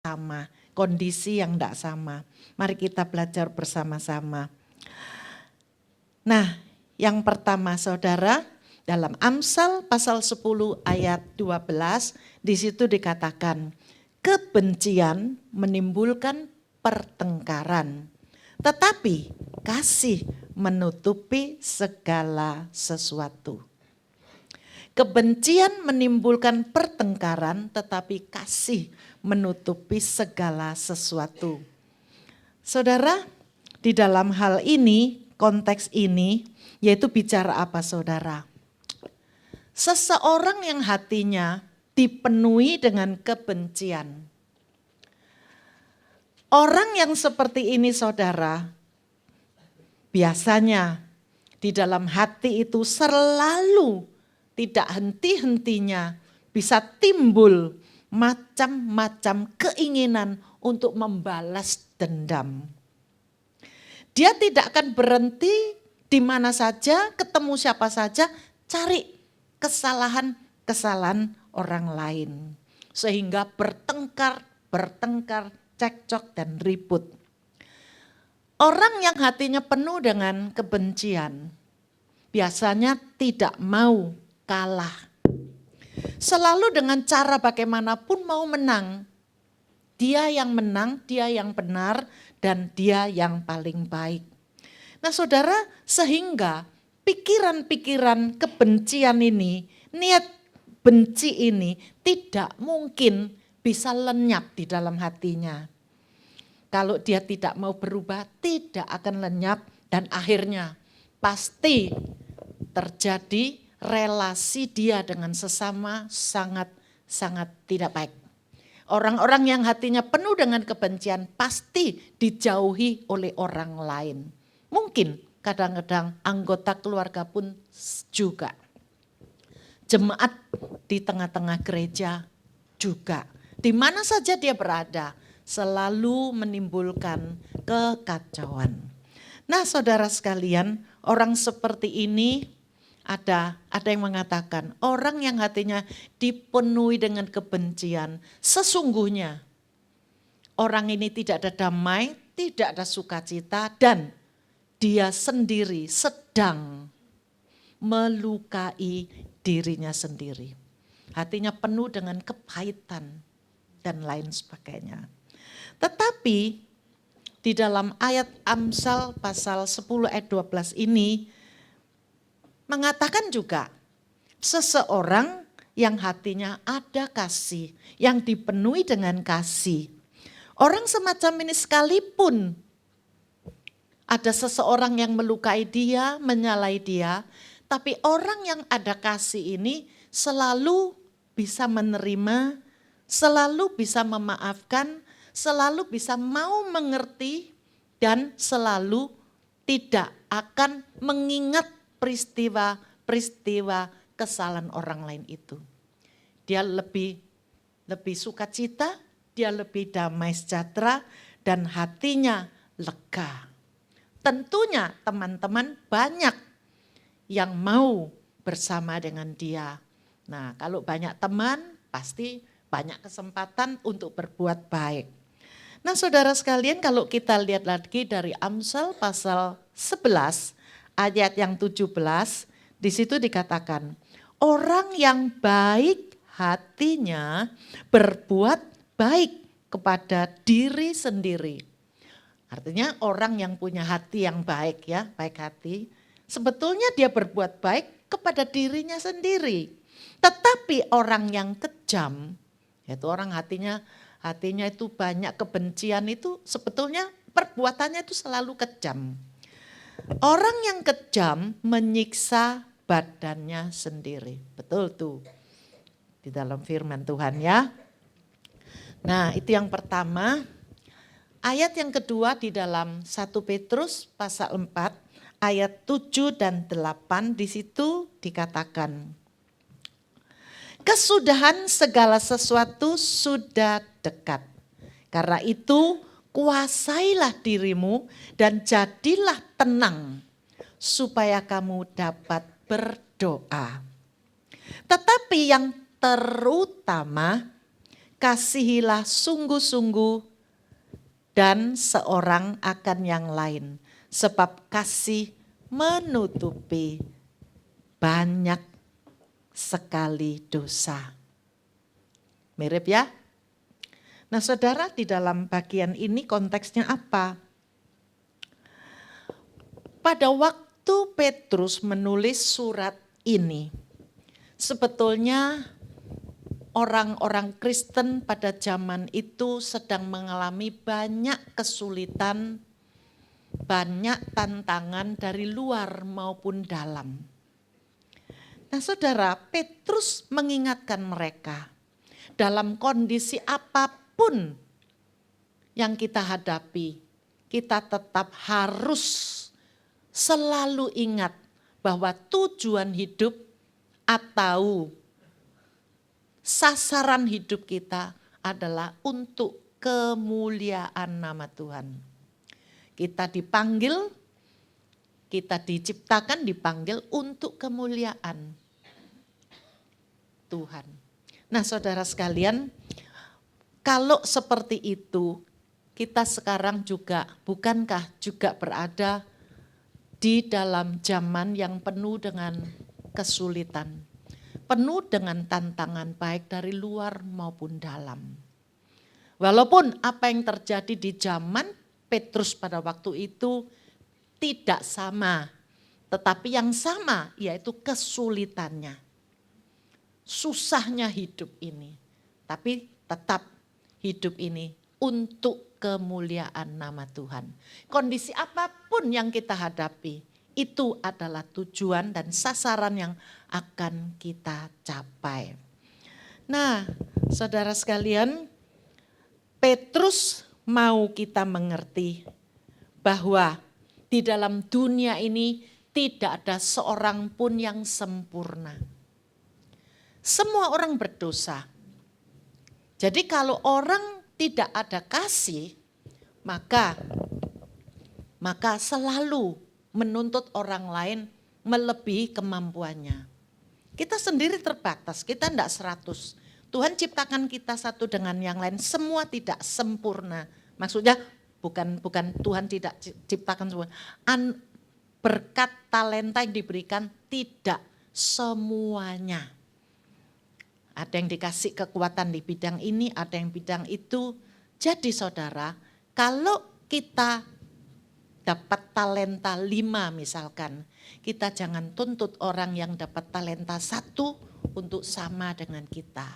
sama, kondisi yang tidak sama. Mari kita belajar bersama-sama. Nah, yang pertama saudara, dalam Amsal pasal 10 ayat 12, di situ dikatakan, kebencian menimbulkan pertengkaran, tetapi kasih menutupi segala sesuatu. Kebencian menimbulkan pertengkaran, tetapi kasih menutupi segala sesuatu. Saudara, di dalam hal ini, konteks ini, yaitu bicara apa saudara? Seseorang yang hatinya dipenuhi dengan kebencian. Orang yang seperti ini saudara, biasanya di dalam hati itu selalu tidak henti-hentinya bisa timbul macam-macam keinginan untuk membalas dendam. Dia tidak akan berhenti di mana saja, ketemu siapa saja, cari kesalahan-kesalahan orang lain. Sehingga bertengkar, cekcok dan ribut. Orang yang hatinya penuh dengan kebencian, biasanya tidak mau kalah. Selalu dengan cara bagaimanapun mau menang. Dia yang menang, dia yang benar, dan dia yang paling baik. Nah saudara, sehingga pikiran-pikiran kebencian ini, niat benci ini tidak mungkin bisa lenyap di dalam hatinya. Kalau dia tidak mau berubah, tidak akan lenyap dan akhirnya pasti terjadi relasi dia dengan sesama sangat tidak baik. Orang-orang yang hatinya penuh dengan kebencian pasti dijauhi oleh orang lain. Mungkin kadang-kadang anggota keluarga pun juga. Jemaat di tengah-tengah gereja juga. Di mana saja dia berada selalu menimbulkan kekacauan. Nah saudara sekalian, orang seperti ini ada yang mengatakan orang yang hatinya dipenuhi dengan kebencian, sesungguhnya orang ini tidak ada damai, tidak ada sukacita dan dia sendiri sedang melukai dirinya sendiri. Hatinya penuh dengan kepahitan dan lain sebagainya. Tetapi di dalam ayat Amsal pasal 10 ayat 12 ini mengatakan juga seseorang yang hatinya ada kasih, yang dipenuhi dengan kasih. Orang semacam ini sekalipun ada seseorang yang melukai dia, menyalai dia, tapi orang yang ada kasih ini selalu bisa menerima, selalu bisa memaafkan, selalu bisa mau mengerti dan selalu tidak akan mengingat peristiwa kesalahan orang lain itu. Dia lebih sukacita, dia lebih damai sejahtera dan hatinya lega. Tentunya teman-teman banyak yang mau bersama dengan dia. Nah, kalau banyak teman pasti banyak kesempatan untuk berbuat baik. Nah, saudara sekalian, kalau kita lihat lagi dari Amsal pasal 11 ayat yang 17, di situ dikatakan, orang yang baik hatinya berbuat baik kepada diri sendiri. Artinya orang yang punya hati yang baik ya, baik hati, sebetulnya dia berbuat baik kepada dirinya sendiri. Tetapi orang yang kejam, yaitu orang hatinya itu banyak kebencian itu sebetulnya perbuatannya itu selalu kejam. Orang yang kejam menyiksa badannya sendiri. Betul tuh di dalam firman Tuhan ya. Nah itu yang pertama. Ayat yang kedua di dalam 1 Petrus pasal 4 ayat 7 dan 8 di situ dikatakan. Kesudahan segala sesuatu sudah dekat. Karena itu kuasailah dirimu dan jadilah tenang supaya kamu dapat berdoa. Tetapi yang terutama kasihilah sungguh-sungguh dan seorang akan yang lain. Sebab kasih menutupi banyak sekali dosa. Mirip ya? Nah saudara, di dalam bagian ini konteksnya apa? Pada waktu Petrus menulis surat ini, sebetulnya orang-orang Kristen pada zaman itu sedang mengalami banyak kesulitan, banyak tantangan dari luar maupun dalam. Nah saudara, Petrus mengingatkan mereka, dalam kondisi apapun yang kita hadapi, kita tetap harus selalu ingat bahwa tujuan hidup atau sasaran hidup kita adalah untuk kemuliaan nama Tuhan. Kita dipanggil, kita diciptakan, dipanggil untuk kemuliaan Tuhan. Nah saudara sekalian, kalau seperti itu, kita sekarang juga, bukankah juga berada di dalam zaman yang penuh dengan kesulitan, penuh dengan tantangan baik dari luar maupun dalam. Walaupun apa yang terjadi di zaman Petrus pada waktu itu tidak sama, tetapi yang sama yaitu kesulitannya, susahnya hidup ini. Tapi tetap hidup ini untuk kemuliaan nama Tuhan. Kondisi apapun yang kita hadapi, itu adalah tujuan dan sasaran yang akan kita capai. Nah, saudara sekalian, Petrus mau kita mengerti bahwa di dalam dunia ini tidak ada seorang pun yang sempurna. Semua orang berdosa. Jadi kalau orang tidak ada kasih, maka selalu menuntut orang lain melebihi kemampuannya. Kita sendiri terbatas, kita tidak 100. Tuhan ciptakan kita satu dengan yang lain, semua tidak sempurna. Maksudnya bukan Tuhan tidak ciptakan semua. Berkat talenta yang diberikan tidak semuanya. Ada yang dikasih kekuatan di bidang ini, ada yang bidang itu. Jadi saudara, kalau kita dapat talenta 5 misalkan, kita jangan tuntut orang yang dapat talenta 1 untuk sama dengan kita.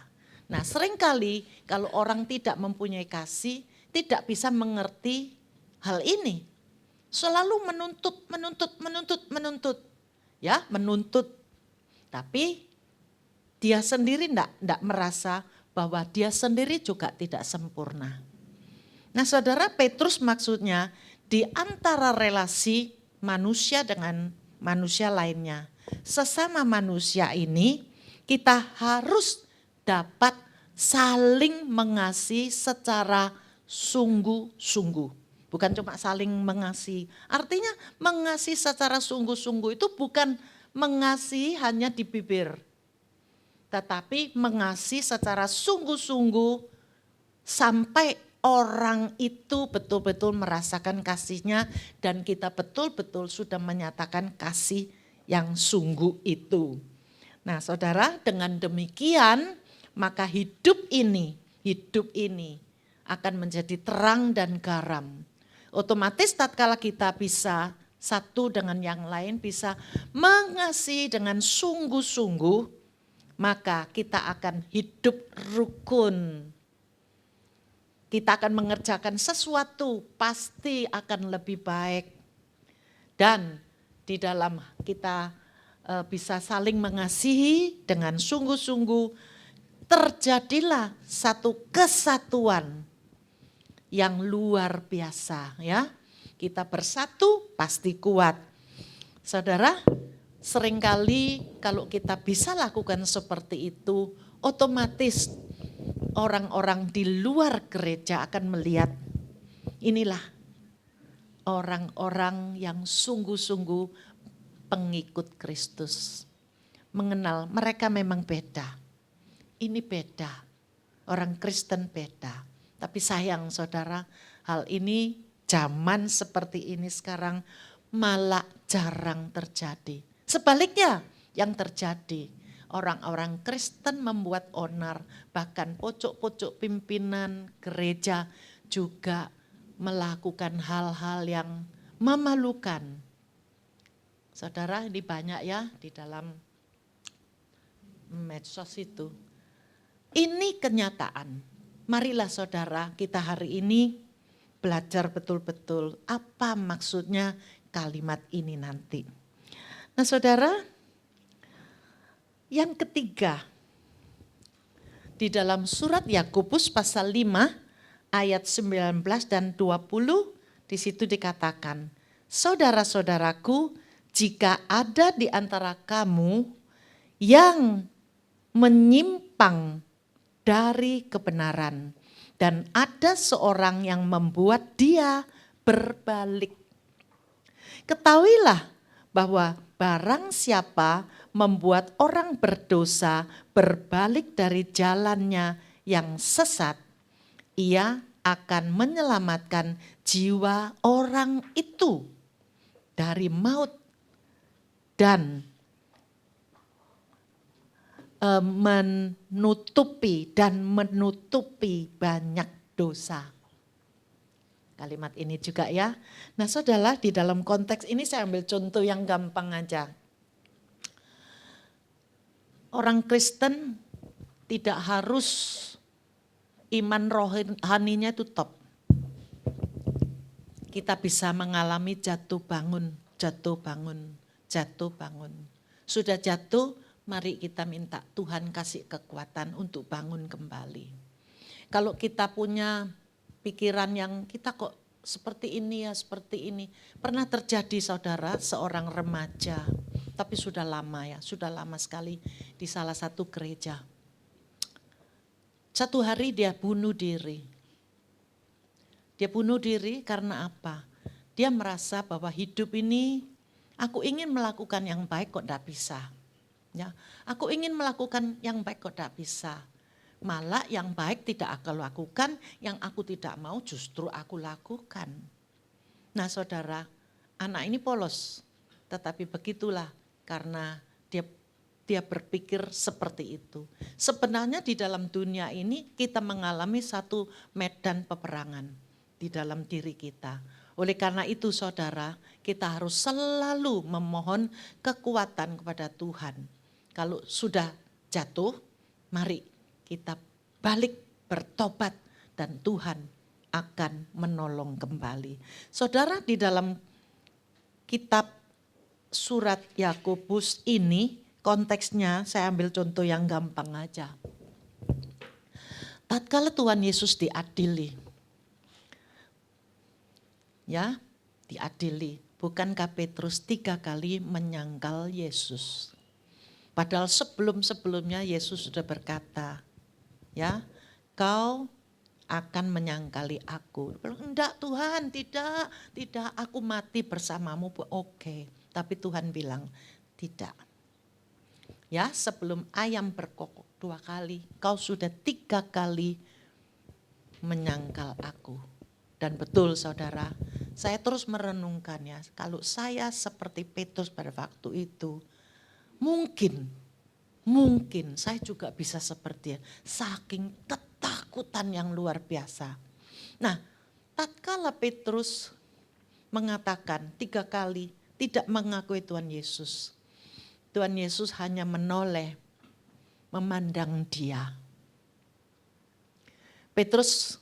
Nah seringkali kalau orang tidak mempunyai kasih, tidak bisa mengerti hal ini. Selalu menuntut. Ya, menuntut. Tapi dia sendiri tidak merasa bahwa dia sendiri juga tidak sempurna. Nah saudara, Petrus maksudnya di antara relasi manusia dengan manusia lainnya. Sesama manusia ini kita harus dapat saling mengasihi secara sungguh-sungguh. Bukan cuma saling mengasihi. Artinya mengasihi secara sungguh-sungguh itu bukan mengasihi hanya di bibir. Tetapi mengasihi secara sungguh-sungguh sampai orang itu betul-betul merasakan kasihnya dan kita betul-betul sudah menyatakan kasih yang sungguh itu. Nah saudara, dengan demikian maka hidup ini akan menjadi terang dan garam. Otomatis tatkala kita bisa satu dengan yang lain, bisa mengasihi dengan sungguh-sungguh, maka kita akan hidup rukun. Kita akan mengerjakan sesuatu pasti akan lebih baik. Dan di dalam kita bisa saling mengasihi dengan sungguh-sungguh, terjadilah satu kesatuan yang luar biasa ya. Kita bersatu pasti kuat. Saudara, seringkali kalau kita bisa lakukan seperti itu, otomatis orang-orang di luar gereja akan melihat inilah orang-orang yang sungguh-sungguh pengikut Kristus. Mengenal mereka memang beda. Ini beda. Orang Kristen beda. Tapi sayang saudara, hal ini zaman seperti ini sekarang malah jarang terjadi. Sebaliknya yang terjadi, orang-orang Kristen membuat onar, bahkan pojok-pojok pimpinan gereja juga melakukan hal-hal yang memalukan. Saudara, ini banyak ya di dalam medsos itu. Ini kenyataan. Marilah saudara, kita hari ini belajar betul-betul apa maksudnya kalimat ini nanti. Nah saudara, yang ketiga, di dalam surat Yakobus pasal 5 ayat 19 dan 20, di situ dikatakan, saudara-saudaraku, jika ada di antara kamu yang menyimpang dari kebenaran dan ada seorang yang membuat dia berbalik, ketahuilah bahwa barang siapa membuat orang berdosa berbalik dari jalannya yang sesat, ia akan menyelamatkan jiwa orang itu dari maut dan menutupi banyak dosa. Kalimat ini juga ya. Nah saudara, di dalam konteks ini saya ambil contoh yang gampang aja. Orang Kristen tidak harus iman rohaninya itu top. Kita bisa mengalami jatuh bangun. Sudah jatuh, mari kita minta Tuhan kasih kekuatan untuk bangun kembali. Kalau kita punya pikiran yang kita kok seperti ini. Pernah terjadi saudara, seorang remaja, tapi sudah lama sekali di salah satu gereja. Satu hari dia bunuh diri. Dia bunuh diri karena apa? Dia merasa bahwa hidup ini aku ingin melakukan yang baik kok tidak bisa. Ya, aku ingin melakukan yang baik kok tidak bisa. Malah yang baik tidak aku lakukan, yang aku tidak mau justru aku lakukan. Nah saudara, anak ini polos. Tetapi begitulah karena dia berpikir seperti itu. Sebenarnya di dalam dunia ini kita mengalami satu medan peperangan di dalam diri kita. Oleh karena itu saudara, kita harus selalu memohon kekuatan kepada Tuhan. Kalau sudah jatuh, mari kita balik bertobat dan Tuhan akan menolong kembali. Saudara, di dalam kitab surat Yakobus ini konteksnya saya ambil contoh yang gampang aja. Tatkala Tuhan Yesus diadili. Ya, diadili. Bukankah Petrus 3 kali menyangkal Yesus? Padahal sebelum-sebelumnya Yesus sudah berkata, ya, kau akan menyangkali aku. Enggak Tuhan, tidak, aku mati bersamamu. Oke, tapi Tuhan bilang, tidak. Ya, sebelum ayam berkokok 2 kali, kau sudah 3 kali menyangkal aku. Dan betul saudara, saya terus merenungkan ya, kalau saya seperti Petrus pada waktu itu, mungkin saya juga bisa seperti dia, saking ketakutan yang luar biasa. Nah, tatkala Petrus mengatakan 3 kali tidak mengakui Tuhan Yesus, Tuhan Yesus hanya menoleh, memandang dia. Petrus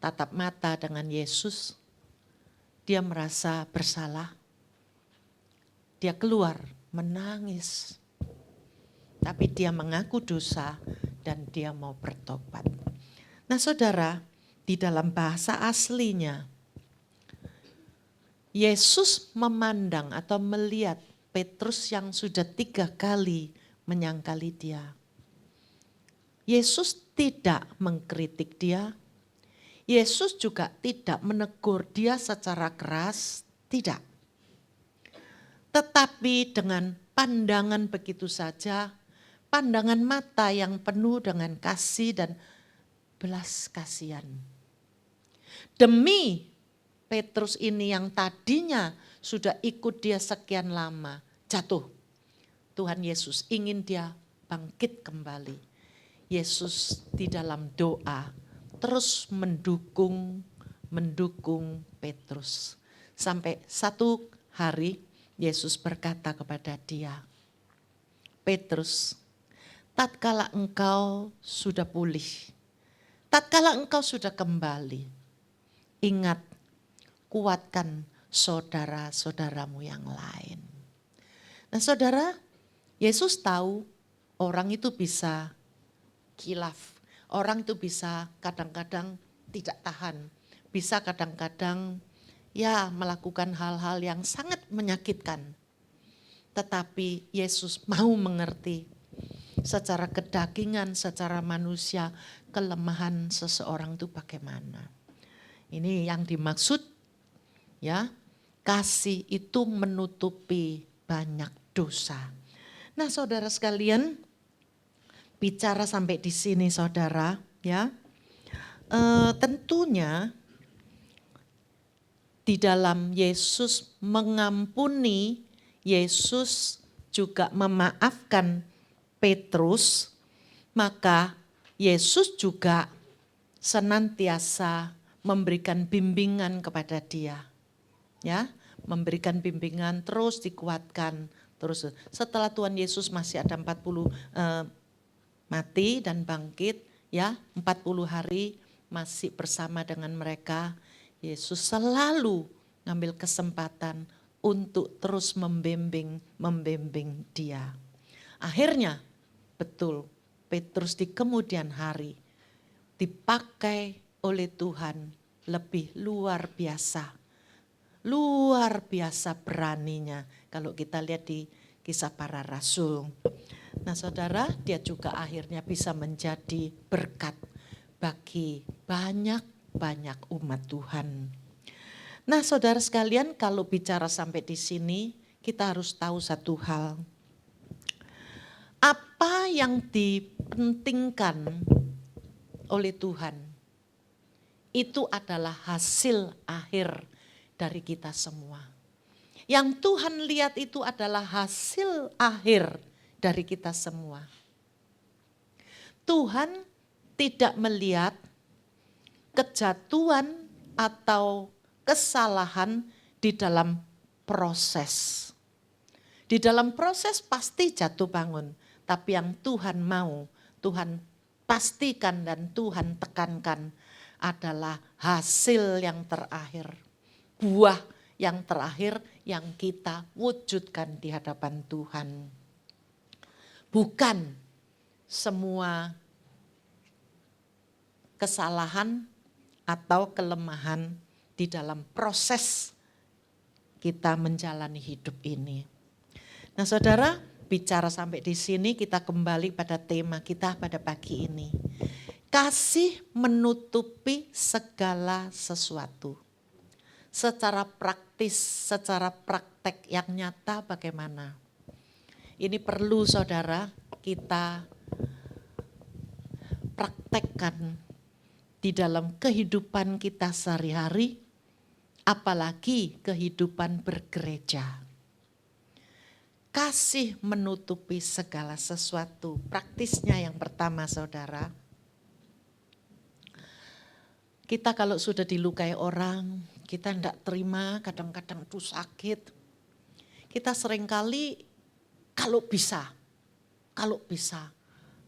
tatap mata dengan Yesus, dia merasa bersalah. Dia keluar menangis. Tapi dia mengaku dosa dan dia mau bertobat. Nah saudara, di dalam bahasa aslinya, Yesus memandang atau melihat Petrus yang sudah 3 kali menyangkali dia. Yesus tidak mengkritik dia. Yesus juga tidak menegur dia secara keras, tidak. Tetapi dengan pandangan begitu saja, pandangan mata yang penuh dengan kasih dan belas kasihan. Demi Petrus ini yang tadinya sudah ikut dia sekian lama, jatuh. Tuhan Yesus ingin dia bangkit kembali. Yesus di dalam doa terus mendukung Petrus. Sampai satu hari Yesus berkata kepada dia, Petrus, tatkala engkau sudah pulih, tatkala engkau sudah kembali, ingat, kuatkan saudara-saudaramu yang lain. Nah saudara, Yesus tahu orang itu bisa khilaf, orang itu bisa kadang-kadang tidak tahan, bisa kadang-kadang ya melakukan hal-hal yang sangat menyakitkan. Tetapi Yesus mau mengerti secara kedagingan, secara manusia, kelemahan seseorang itu bagaimana. Ini yang dimaksud ya, kasih itu menutupi banyak dosa. Nah saudara sekalian, bicara sampai di sini saudara ya, tentunya di dalam Yesus mengampuni, Yesus juga memaafkan Petrus, maka Yesus juga senantiasa memberikan bimbingan kepada dia. Ya, memberikan bimbingan, terus dikuatkan. Terus setelah Tuhan Yesus masih ada 40 mati dan bangkit, ya 40 hari masih bersama dengan mereka. Yesus selalu ngambil kesempatan untuk terus membimbing dia. Akhirnya betul Petrus di kemudian hari dipakai oleh Tuhan lebih luar biasa. Luar biasa beraninya kalau kita lihat di Kisah Para Rasul. Nah saudara, dia juga akhirnya bisa menjadi berkat bagi banyak umat Tuhan. Nah saudara sekalian, kalau bicara sampai di sini, kita harus tahu satu hal. Apa yang dipentingkan oleh Tuhan, itu adalah hasil akhir dari kita semua. Yang Tuhan lihat itu adalah hasil akhir dari kita semua. Tuhan tidak melihat kejatuhan atau kesalahan di dalam proses. Di dalam proses pasti jatuh bangun, tapi yang Tuhan mau, Tuhan pastikan dan Tuhan tekankan adalah hasil yang terakhir. Buah yang terakhir yang kita wujudkan di hadapan Tuhan. Bukan semua kesalahan atau kelemahan di dalam proses kita menjalani hidup ini. Nah saudara, bicara sampai di sini kita kembali pada tema kita pada pagi ini. Kasih menutupi segala sesuatu. Secara praktis, secara praktek yang nyata bagaimana? Ini perlu saudara kita praktekkan di dalam kehidupan kita sehari-hari, apalagi kehidupan bergereja. Kasih menutupi segala sesuatu. Praktisnya yang pertama saudara, kita kalau sudah dilukai orang, kita tidak terima, kadang-kadang itu sakit. Kita seringkali kalau bisa,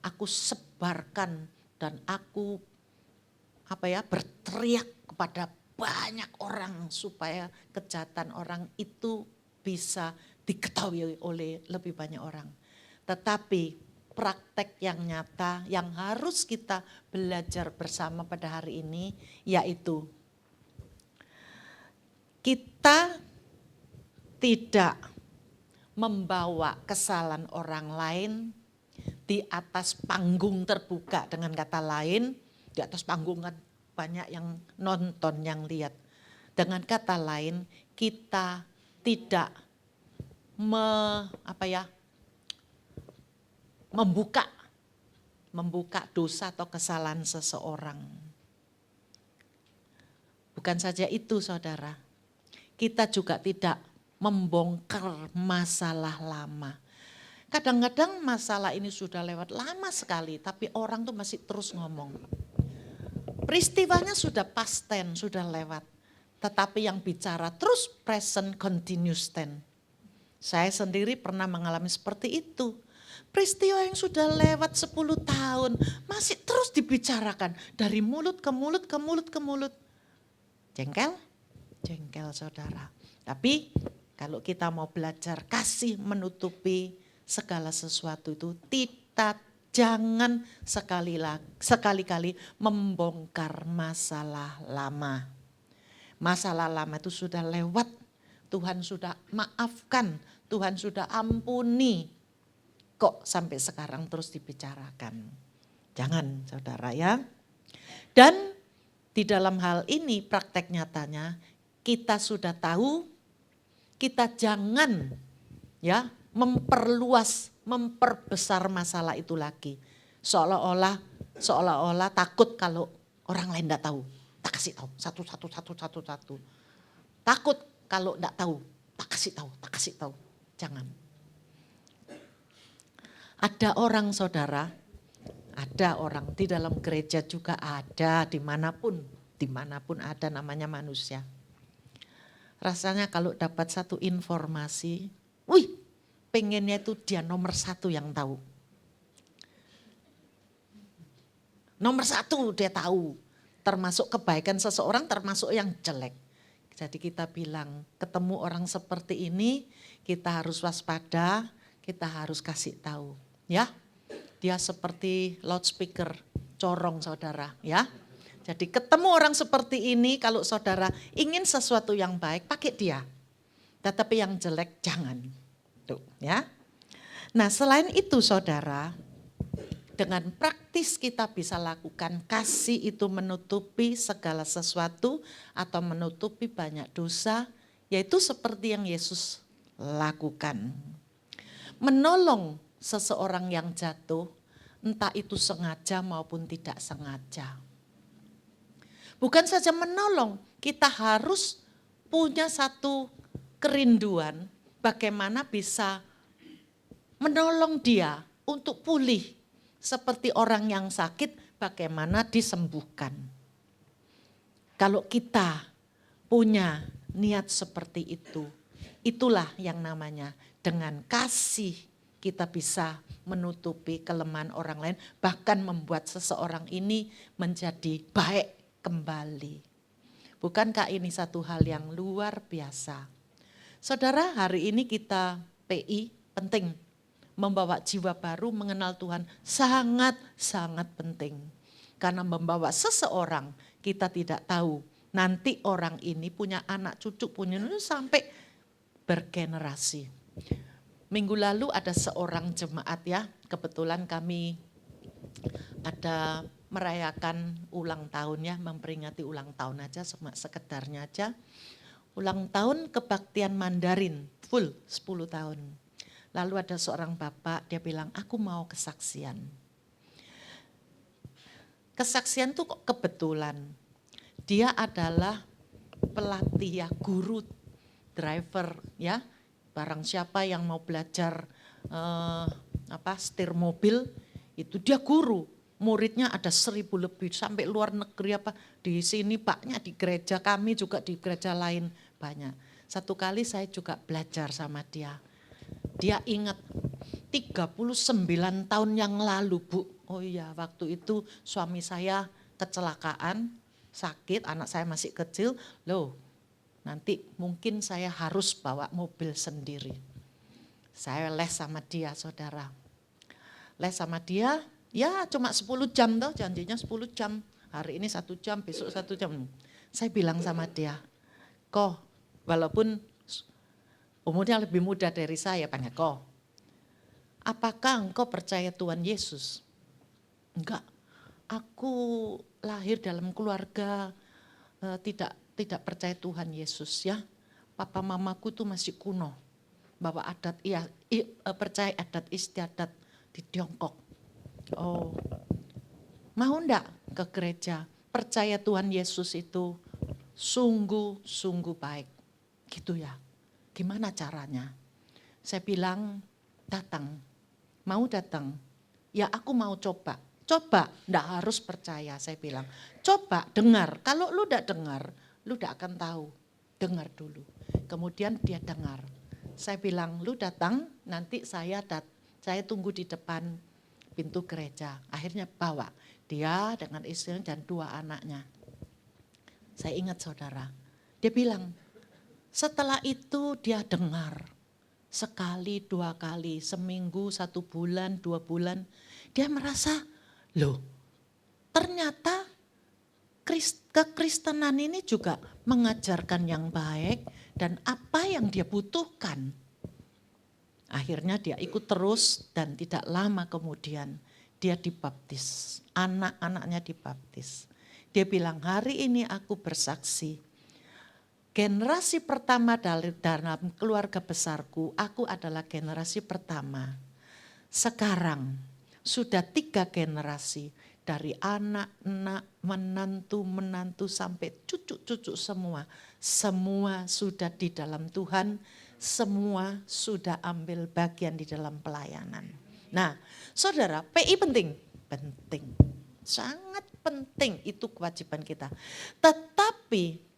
aku sebarkan dan aku berteriak kepada banyak orang supaya kejahatan orang itu bisa diketahui oleh lebih banyak orang. Tetapi praktek yang nyata yang harus kita belajar bersama pada hari ini yaitu kita tidak membawa kesalahan orang lain di atas panggung terbuka. Dengan kata lain, di atas panggung kan banyak yang nonton, yang lihat. Dengan kata lain, kita tidak membuka dosa atau kesalahan seseorang. Bukan saja itu saudara, kita juga tidak membongkar masalah lama. Kadang-kadang masalah ini sudah lewat lama sekali, tapi orang tuh masih terus ngomong. Peristiwanya sudah past tense, sudah lewat. Tetapi yang bicara terus present continuous tense. Saya sendiri pernah mengalami seperti itu. Peristiwa yang sudah lewat 10 tahun masih terus dibicarakan dari mulut ke mulut ke mulut ke mulut. Jengkel? Jengkel saudara. Tapi kalau kita mau belajar kasih menutupi segala sesuatu itu, kita jangan sekali-kali membongkar masalah lama. Masalah lama itu sudah lewat, Tuhan sudah maafkan, Tuhan sudah ampuni. Kok sampai sekarang terus dibicarakan? Jangan saudara ya. Dan di dalam hal ini praktek nyatanya kita sudah tahu, kita jangan ya memperbesar masalah itu lagi. Seolah-olah takut kalau orang lain tidak tahu. Tak kasih tahu, satu. Takut kalau tidak tahu, tak kasih tahu. Jangan. Ada orang saudara, ada orang di dalam gereja juga ada, dimanapun ada namanya manusia. Rasanya kalau dapat satu informasi, pengennya itu dia nomor 1 yang tahu. Nomor 1 dia tahu, termasuk kebaikan seseorang, termasuk yang jelek. Jadi kita bilang, ketemu orang seperti ini, kita harus waspada, kita harus kasih tahu. Ya, dia seperti loudspeaker, corong saudara ya. Jadi ketemu orang seperti ini, kalau saudara ingin sesuatu yang baik, pakai dia. Tetapi yang jelek jangan. Tuh, ya. Nah selain itu saudara, dengan praktis kita bisa lakukan kasih itu menutupi segala sesuatu atau menutupi banyak dosa, yaitu seperti yang Yesus lakukan. Menolong seseorang yang jatuh, entah itu sengaja maupun tidak sengaja. Bukan saja menolong, kita harus punya satu kerinduan bagaimana bisa menolong dia untuk pulih. Seperti orang yang sakit, bagaimana disembuhkan. Kalau kita punya niat seperti itu, itulah yang namanya dengan kasih kita bisa menutupi kelemahan orang lain, bahkan membuat seseorang ini menjadi baik kembali. Bukankah ini satu hal yang luar biasa? Saudara, hari ini kita PI penting. Membawa jiwa baru mengenal Tuhan sangat-sangat penting. Karena membawa seseorang kita tidak tahu. Nanti orang ini punya anak cucu, punya sampai bergenerasi. Minggu lalu ada seorang jemaat ya, kebetulan kami ada merayakan ulang tahun ya, memperingati ulang tahun aja, sekedarnya aja. Ulang tahun kebaktian Mandarin, full 10 tahun. Lalu ada seorang bapak, dia bilang, aku mau kesaksian. Kesaksian itu kok kebetulan. Dia adalah pelatih ya, guru driver ya. Barang siapa yang mau belajar setir mobil, itu dia guru. Muridnya ada 1000 lebih, sampai luar negeri apa. Di sini paknya di gereja kami, juga di gereja lain banyak. Satu kali saya juga belajar sama dia. Dia ingat 39 tahun yang lalu Bu. Oh iya, waktu itu suami saya kecelakaan, sakit, anak saya masih kecil. Loh, nanti mungkin saya harus bawa mobil sendiri. Saya les sama dia saudara. Les sama dia, ya cuma 10 jam toh, janjinya 10 jam. Hari ini 1 jam, besok 1 jam. Saya bilang sama dia, kok walaupun umurnya lebih muda dari saya, panggil kok. Apakah engkau percaya Tuhan Yesus? Enggak, aku lahir dalam keluarga tidak percaya Tuhan Yesus ya. Papa mamaku tuh masih kuno, bawa adat, percaya adat istiadat. di Tiongkok. Oh, mau enggak ke gereja? Percaya Tuhan Yesus itu sungguh-sungguh baik. Gitu ya. Gimana caranya? Saya bilang, datang. Mau datang? Ya aku mau coba. Coba, enggak harus percaya, saya bilang. Coba, dengar. Kalau lu enggak dengar, lu enggak akan tahu. Dengar dulu. Kemudian dia dengar. Saya bilang, lu datang, nanti saya tunggu di depan pintu gereja. Akhirnya bawa dia dengan istrinya dan 2 anaknya. Saya ingat saudara, dia bilang, setelah itu dia dengar. Sekali, 2 kali, seminggu, 1 bulan, 2 bulan. Dia merasa, loh ternyata kekristenan ini juga mengajarkan yang baik dan apa yang dia butuhkan. Akhirnya dia ikut terus dan tidak lama kemudian dia dibaptis. Anak-anaknya dibaptis. Dia bilang, hari ini aku bersaksi. Generasi pertama dalam keluarga besarku, aku adalah generasi pertama. Sekarang sudah 3 generasi, dari anak-anak, menantu-menantu sampai cucu-cucu semua. Semua sudah di dalam Tuhan, semua sudah ambil bagian di dalam pelayanan. Nah, saudara, PI penting, penting. Sangat penting, itu kewajiban kita. Tetapi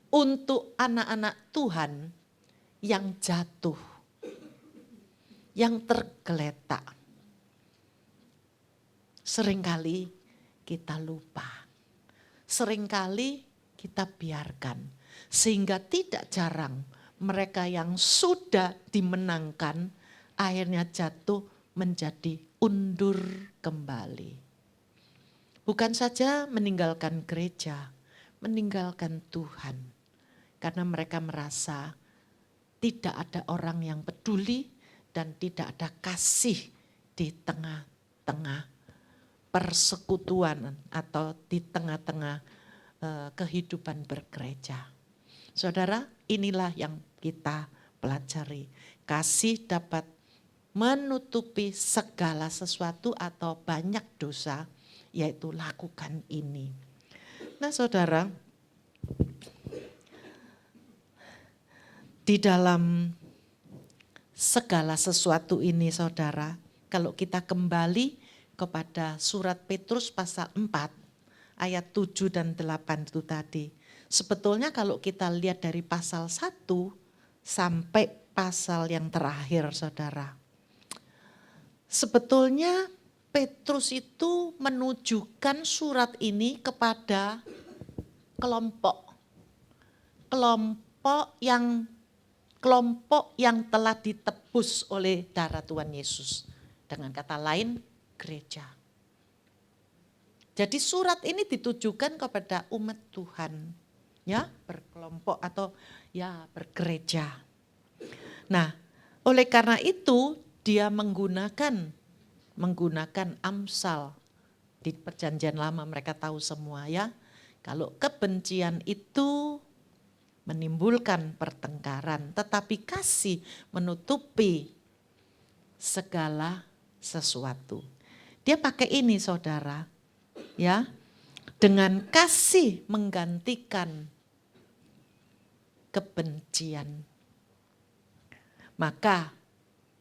untuk anak-anak Tuhan yang jatuh, yang tergeletak, seringkali kita lupa. Seringkali kita biarkan. Sehingga tidak jarang mereka yang sudah dimenangkan akhirnya jatuh menjadi undur kembali. Bukan saja meninggalkan gereja, meninggalkan Tuhan. Karena mereka merasa tidak ada orang yang peduli dan tidak ada kasih di tengah-tengah persekutuan atau di tengah-tengah kehidupan bergereja. Saudara, inilah yang kita pelajari. Kasih dapat menutupi segala sesuatu atau banyak dosa, yaitu lakukan ini. Nah saudara, di dalam segala sesuatu ini saudara, kalau kita kembali kepada surat Petrus pasal 4 ayat 7 dan 8 itu tadi. Sebetulnya kalau kita lihat dari pasal 1 sampai pasal yang terakhir saudara. Sebetulnya Petrus itu menunjukkan surat ini kepada kelompok yang telah ditebus oleh darah Tuhan Yesus. Dengan kata lain, gereja. Jadi surat ini ditujukan kepada umat Tuhan, ya, berkelompok atau ya bergereja. Nah, oleh karena itu dia menggunakan Amsal. Di perjanjian lama mereka tahu semua ya. Kalau kebencian itu menimbulkan pertengkaran, tetapi kasih menutupi segala sesuatu. Dia pakai ini saudara, ya, dengan kasih menggantikan kebencian. Maka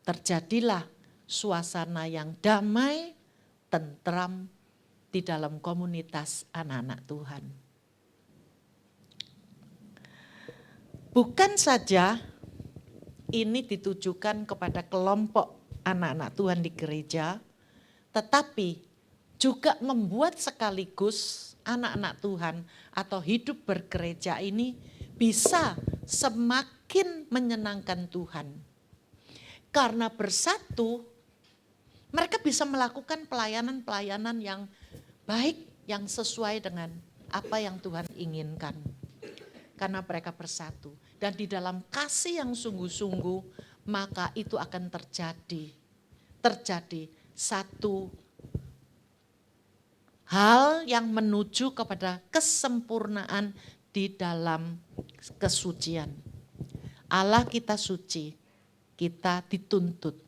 terjadilah suasana yang damai, tentram di dalam komunitas anak-anak Tuhan. Bukan saja ini ditujukan kepada kelompok anak-anak Tuhan di gereja, tetapi juga membuat sekaligus anak-anak Tuhan atau hidup bergereja ini bisa semakin menyenangkan Tuhan. Karena bersatu, mereka bisa melakukan pelayanan-pelayanan yang baik, yang sesuai dengan apa yang Tuhan inginkan. Karena mereka bersatu. Dan di dalam kasih yang sungguh-sungguh, maka itu akan terjadi satu hal yang menuju kepada kesempurnaan di dalam kesucian. Allah kita suci, kita dituntut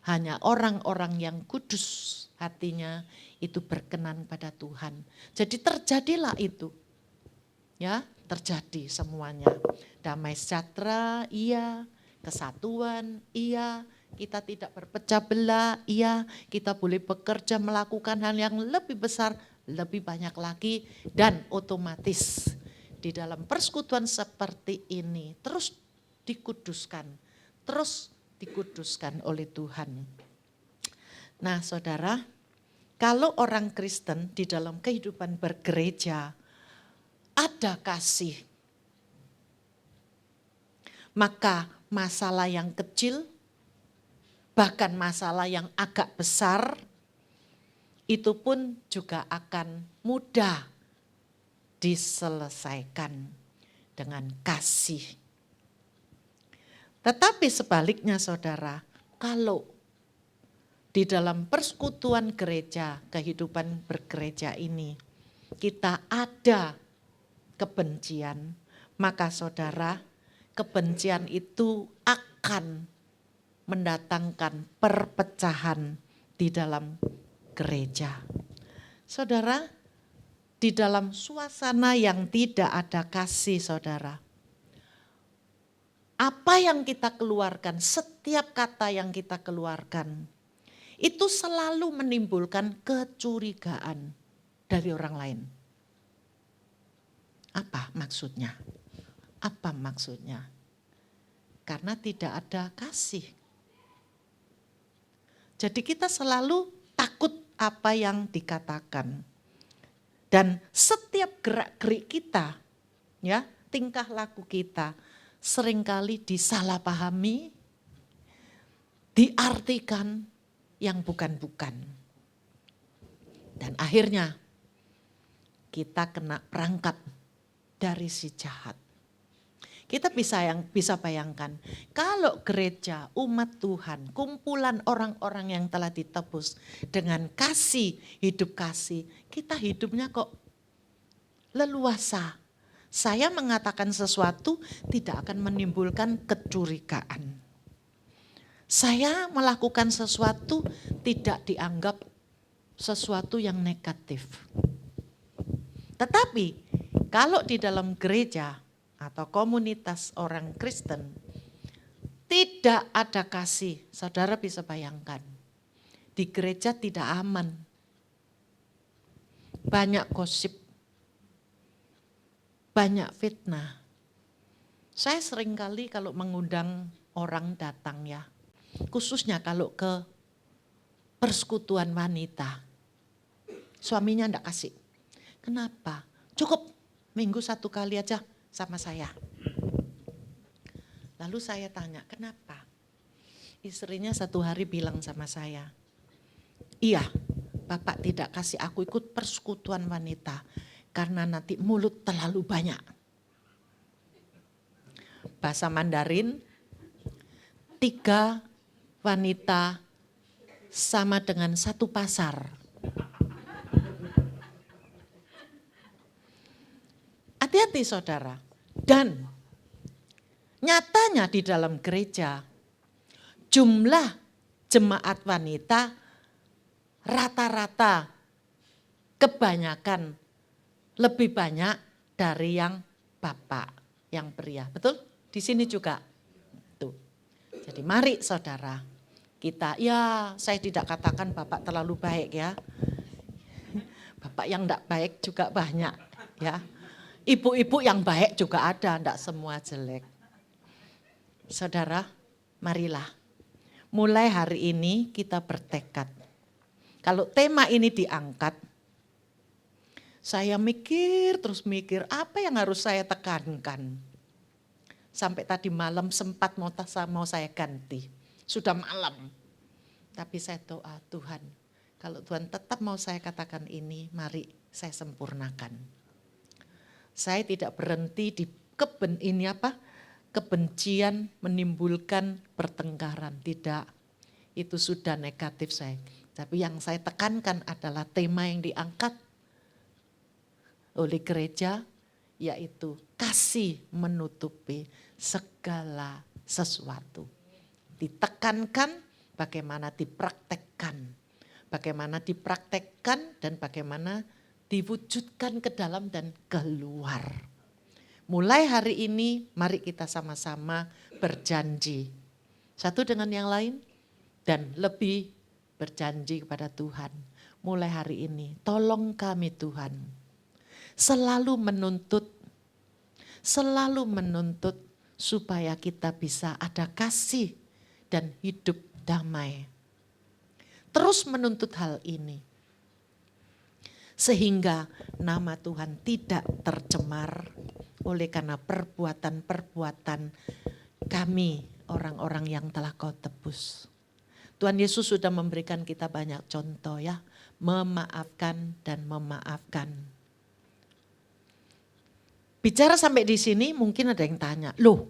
Hanya orang-orang yang kudus hatinya itu berkenan pada Tuhan. Jadi terjadilah itu. Ya, terjadi semuanya. Damai sejahtera, iya. Kesatuan, iya. Kita tidak berpecah belah, iya. Kita boleh bekerja melakukan hal yang lebih besar, lebih banyak lagi. Dan otomatis di dalam persekutuan seperti ini terus dikuduskan. Terus dikuduskan oleh Tuhan. Nah saudara, kalau orang Kristen di dalam kehidupan bergereja ada kasih, maka masalah yang kecil, bahkan masalah yang agak besar, itu pun juga akan mudah diselesaikan dengan kasih. Tetapi sebaliknya saudara, kalau di dalam persekutuan gereja, kehidupan bergereja ini, kita ada kebencian, maka saudara, kebencian itu akan mendatangkan perpecahan di dalam gereja. Saudara, di dalam suasana yang tidak ada kasih saudara, apa yang kita keluarkan, setiap kata yang kita keluarkan, itu selalu menimbulkan kecurigaan dari orang lain. Apa maksudnya? Apa maksudnya? Karena tidak ada kasih. Jadi kita selalu takut apa yang dikatakan. Dan setiap gerak-gerik kita, ya, tingkah laku kita, seringkali disalahpahami, diartikan yang bukan-bukan. Dan akhirnya kita kena perangkap dari si jahat. Kita bisa bayangkan, kalau gereja, umat Tuhan, kumpulan orang-orang yang telah ditebus dengan kasih, hidup kasih, kita hidupnya kok leluasa. Saya mengatakan sesuatu tidak akan menimbulkan kecurigaan. Saya melakukan sesuatu tidak dianggap sesuatu yang negatif. Tetapi kalau di dalam gereja atau komunitas orang Kristen tidak ada kasih, saudara bisa bayangkan. Di gereja tidak aman. Banyak gosip. Banyak fitnah. Saya seringkali kalau mengundang orang datang ya, khususnya kalau ke persekutuan wanita, suaminya enggak kasih. Kenapa? Cukup minggu 1 kali aja sama saya. Lalu saya tanya, kenapa? Istrinya 1 hari bilang sama saya, iya, Bapak tidak kasih aku ikut persekutuan wanita. Karena nanti mulut terlalu banyak. Bahasa Mandarin, 3 wanita sama dengan 1 pasar. Hati-hati saudara. Dan nyatanya di dalam gereja, jumlah jemaat wanita rata-rata kebanyakan lebih banyak dari yang bapak, yang pria. Betul? Di sini juga. Tuh. Jadi mari saudara, kita, ya saya tidak katakan bapak terlalu baik ya. Bapak yang enggak baik juga banyak ya. Ibu-ibu yang baik juga ada, enggak semua jelek. Saudara, marilah. Mulai hari ini kita bertekad. Kalau tema ini diangkat, saya terus mikir apa yang harus saya tekankan. Sampai tadi malam sempat mau saya ganti. Sudah malam. Tapi saya doa, Tuhan, kalau Tuhan tetap mau saya katakan ini, mari saya sempurnakan. Saya tidak berhenti di kebencian menimbulkan pertengkaran. Tidak, itu sudah negatif saya. Tapi yang saya tekankan adalah tema yang diangkat oleh gereja, yaitu kasih menutupi segala sesuatu. Ditekankan bagaimana dipraktekkan. Bagaimana dipraktekkan dan bagaimana diwujudkan ke dalam dan keluar. Mulai hari ini mari kita sama-sama berjanji. Satu dengan yang lain dan lebih berjanji kepada Tuhan. Mulai hari ini tolong kami Tuhan. Selalu menuntut supaya kita bisa ada kasih dan hidup damai. Terus menuntut hal ini. Sehingga nama Tuhan tidak tercemar oleh karena perbuatan-perbuatan kami orang-orang yang telah Kau tebus. Tuhan Yesus sudah memberikan kita banyak contoh ya. Memaafkan dan memaafkan. Bicara sampai di sini mungkin ada yang tanya, loh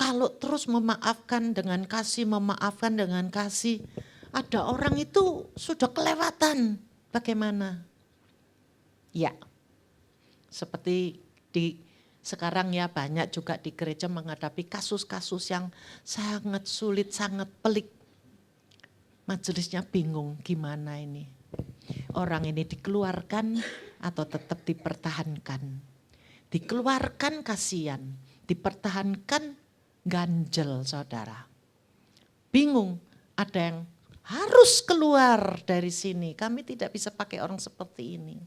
kalau terus memaafkan dengan kasih, memaafkan dengan kasih, ada orang itu sudah kelewatan, bagaimana? Ya, seperti sekarang ya banyak juga di gereja menghadapi kasus-kasus yang sangat sulit, sangat pelik. Majelisnya bingung gimana ini. Orang ini dikeluarkan atau tetap dipertahankan. Dikeluarkan kasihan, dipertahankan ganjel saudara. Bingung, ada yang harus keluar dari sini. Kami tidak bisa pakai orang seperti ini.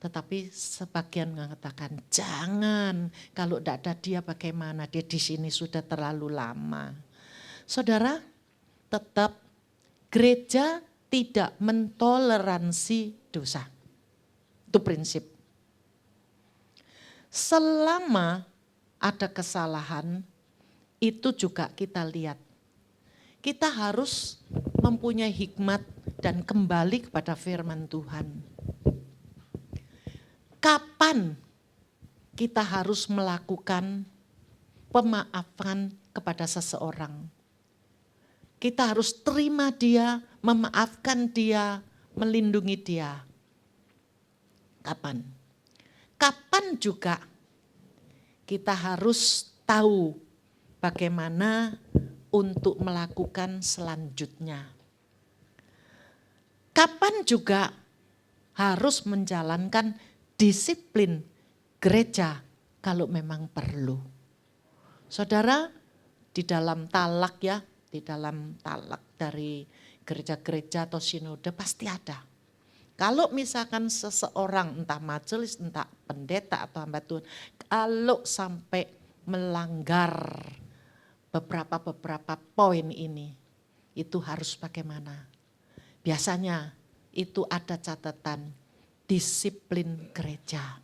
Tetapi sebagian mengatakan jangan, kalau tidak ada dia bagaimana, dia di sini sudah terlalu lama. Saudara, tetap gereja tidak mentoleransi dosa. Itu prinsip. Selama ada kesalahan, itu juga kita lihat. Kita harus mempunyai hikmat dan kembali kepada firman Tuhan. Kapan kita harus melakukan pemaafan kepada seseorang? Kita harus terima dia, memaafkan dia, melindungi dia. Kapan? Kapan juga kita harus tahu bagaimana untuk melakukan selanjutnya. Kapan juga harus menjalankan disiplin gereja kalau memang perlu. Saudara, di dalam talak ya, di dalam talak dari gereja-gereja atau sinode pasti ada. Kalau misalkan seseorang entah majelis, entah pendeta atau hamba Tuhan, kalau sampai melanggar beberapa poin ini, itu harus bagaimana? Biasanya itu ada catatan disiplin gereja.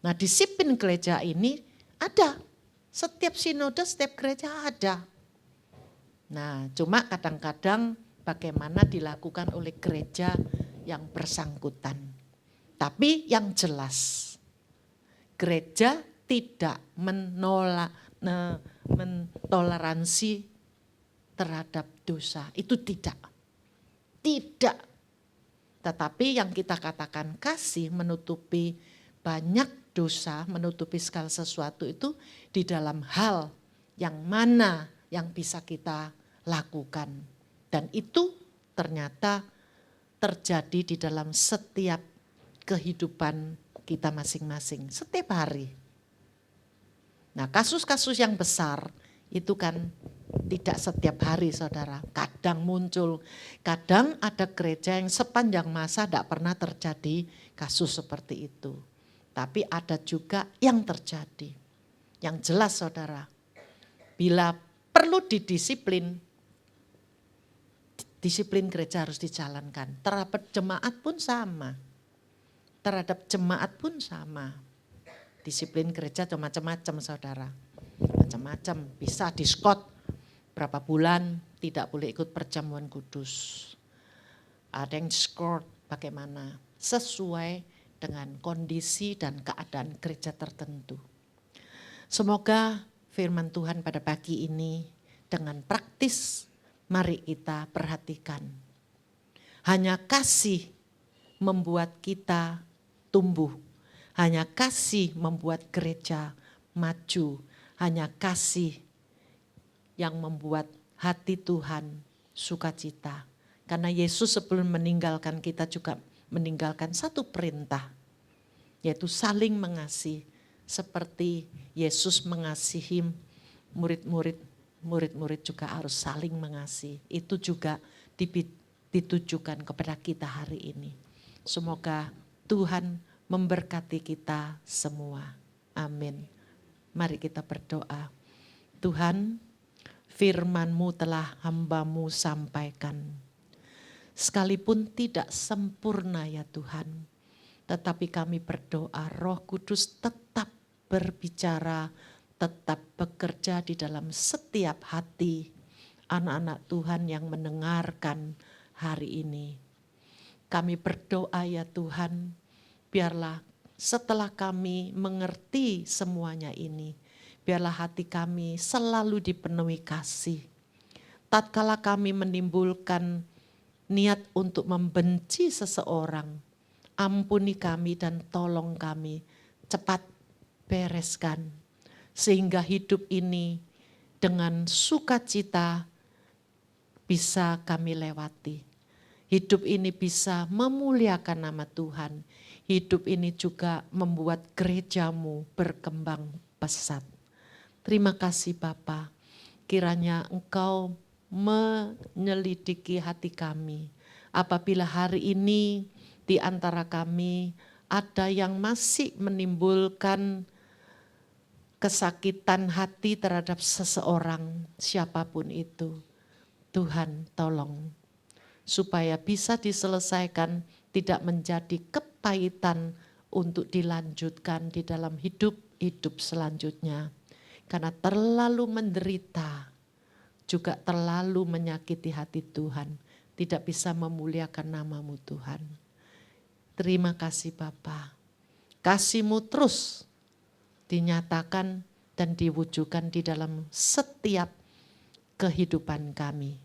Nah, disiplin gereja ini ada. Setiap sinode, setiap gereja ada. Nah, cuma kadang-kadang bagaimana dilakukan oleh gereja yang bersangkutan. Tapi yang jelas, gereja tidak mentoleransi terhadap dosa. Itu tidak. Tidak. Tetapi yang kita katakan kasih menutupi banyak dosa, menutupi segala sesuatu itu di dalam hal yang mana yang bisa kita lakukan. Dan itu ternyata terjadi di dalam setiap kehidupan kita masing-masing, setiap hari. Nah, kasus-kasus yang besar itu kan tidak setiap hari saudara, kadang muncul. Kadang ada gereja yang sepanjang masa tidak pernah terjadi kasus seperti itu. Tapi ada juga yang terjadi. Yang jelas saudara, bila perlu didisiplin, disiplin gereja harus dijalankan. Terhadap jemaat pun sama. Terhadap jemaat pun sama. Disiplin gereja macam-macam saudara. Macam-macam, bisa diskot berapa bulan tidak boleh ikut perjamuan kudus. Ada yang diskot bagaimana? Sesuai dengan kondisi dan keadaan gereja tertentu. Semoga firman Tuhan pada pagi ini dengan praktis mari kita perhatikan. Hanya kasih membuat kita tumbuh. Hanya kasih membuat gereja maju. Hanya kasih yang membuat hati Tuhan sukacita. Karena Yesus sebelum meninggalkan kita juga meninggalkan satu perintah, yaitu saling mengasihi. Seperti Yesus mengasihi murid-murid, murid-murid juga harus saling mengasihi. Itu juga ditujukan kepada kita hari ini. Semoga Tuhan memberkati kita semua. Amin. Mari kita berdoa. Tuhan, firman-Mu telah hamba-Mu sampaikan. Sekalipun tidak sempurna ya Tuhan, tetapi kami berdoa Roh Kudus tetap berbicara, tetap bekerja di dalam setiap hati anak-anak Tuhan yang mendengarkan hari ini. Kami berdoa ya Tuhan, biarlah setelah kami mengerti semuanya ini, biarlah hati kami selalu dipenuhi kasih. Tatkala kami menimbulkan niat untuk membenci seseorang, ampuni kami dan tolong kami cepat bereskan. Sehingga hidup ini dengan sukacita bisa kami lewati. Hidup ini bisa memuliakan nama Tuhan. Hidup ini juga membuat gereja-Mu berkembang pesat. Terima kasih Bapa, kiranya Engkau menyelidiki hati kami. Apabila hari ini di antara kami ada yang masih menimbulkan kesakitan hati terhadap seseorang, siapapun itu, Tuhan tolong. Supaya bisa diselesaikan, tidak menjadi kepahitan untuk dilanjutkan di dalam hidup selanjutnya. Karena terlalu menderita, juga terlalu menyakiti hati Tuhan, tidak bisa memuliakan nama-Mu Tuhan. Terima kasih Bapa. Kasih-Mu terus dinyatakan dan diwujudkan di dalam setiap kehidupan kami.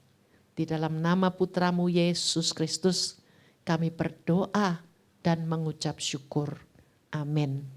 Di dalam nama Putra-Mu Yesus Kristus kami berdoa dan mengucap syukur. Amin.